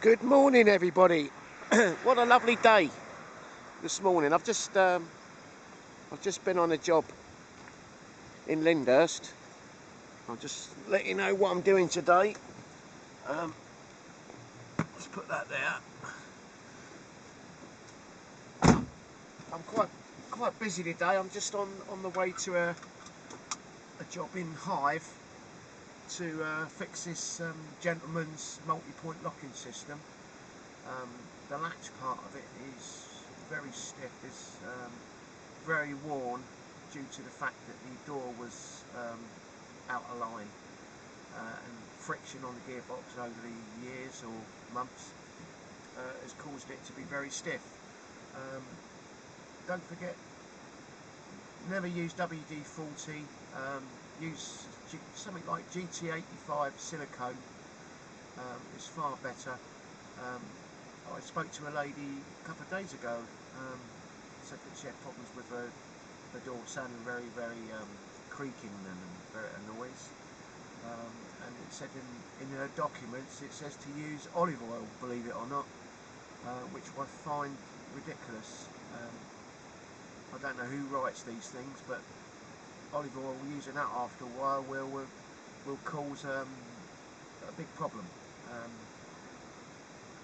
Good morning, everybody. What a lovely day this morning. I've just been on a job in Lyndhurst. I'll just let you know what I'm doing today. Let's put that there. I'm quite busy today. I'm just on the way to a job in Hive to fix this gentleman's multi-point locking system. The latch part of it is very stiff. It's very worn due to the fact that the door was out of line, and friction on the gearbox over the years or months has caused it to be very stiff. Don't forget, never use WD-40, use something like GT85 silicone. It's far better. I spoke to a lady a couple of days ago, said that she had problems with her door sounding very creaking and very noise, and it said in her documents it says to use olive oil, believe it or not, which I find ridiculous. I don't know who writes these things, but olive oil, using that after a while will cause a big problem.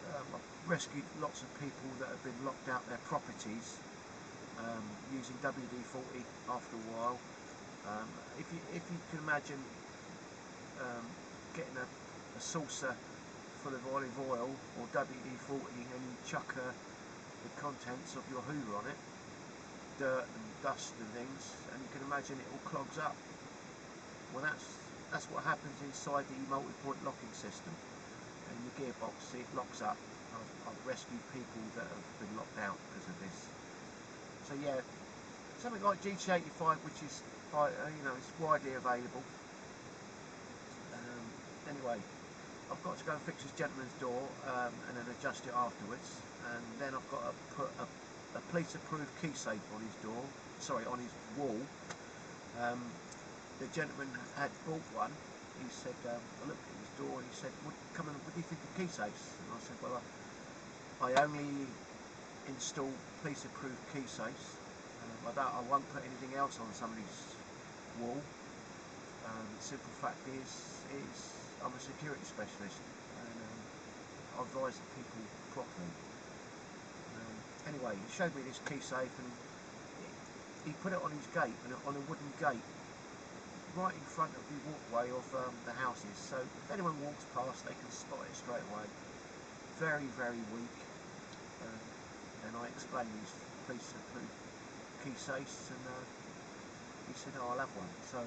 I've rescued lots of people that have been locked out their properties using WD-40 after a while. If you can imagine getting a saucer full of olive oil or WD-40 and you chuck the contents of your hoover on it, dirt and dust and things, and you can imagine it all clogs up. Well, that's what happens inside the multi-point locking system, and your gearbox, it locks up. I've rescued people that have been locked out because of this. So yeah, something like GT85, which is it's widely available. Anyway, I've got to go and fix this gentleman's door and then adjust it afterwards, and then I've got to put a police-approved key safe on his door, on his wall. The gentleman had bought one. He said, I looked at his door and he said, what do you think of key safes? And I said, well, I only install police-approved key safes. I won't put anything else on somebody's wall. The simple fact is I'm a security specialist, and I advise the people properly. Anyway, he showed me this key safe, and he put it on his gate, and on a wooden gate, right in front of the walkway of the houses. So if anyone walks past, they can spot it straight away. Very weak. And I explained these police-approved key safes, and he said, "Oh, I'll have one." So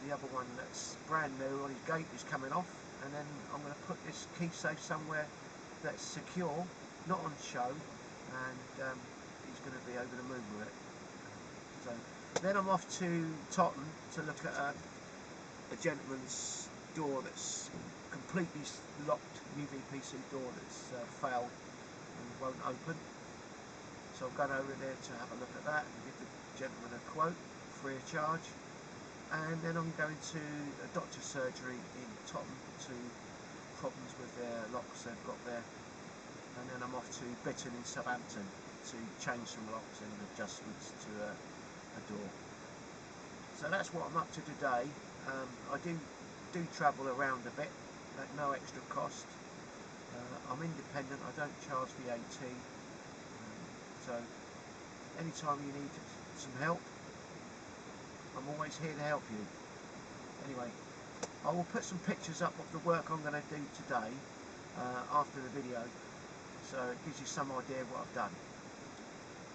the other one that's brand new on his gate is coming off, and then I'm going to put this key safe somewhere that's secure, not on show. And he's going to be over the moon with it. So then I'm off to Totton to look at a gentleman's door that's completely locked, UVPC door that's failed and won't open. So I'm going over there to have a look at that and give the gentleman a quote free of charge. And then I'm going to a doctor's surgery in Totton to problems with their locks they've got there. And then I'm off to Bitton in Southampton to change some locks and adjustments to a door. So that's what I'm up to today. I do travel around a bit at no extra cost. I'm independent, I don't charge VAT. So anytime you need some help, I'm always here to help you. Anyway, I will put some pictures up of the work I'm going to do today after the video, so it gives you some idea of what I've done.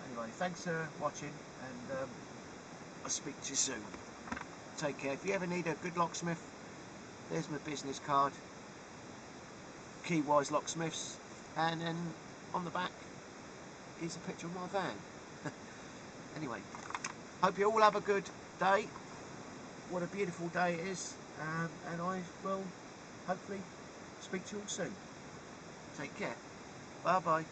Anyway, thanks for watching, and I'll speak to you soon. Take care. If you ever need a good locksmith, there's my business card, Keywise Locksmiths, and then on the back is a picture of my van. Anyway, hope you all have a good day. What a beautiful day it is, and I will hopefully speak to you all soon. Take care. Bye bye.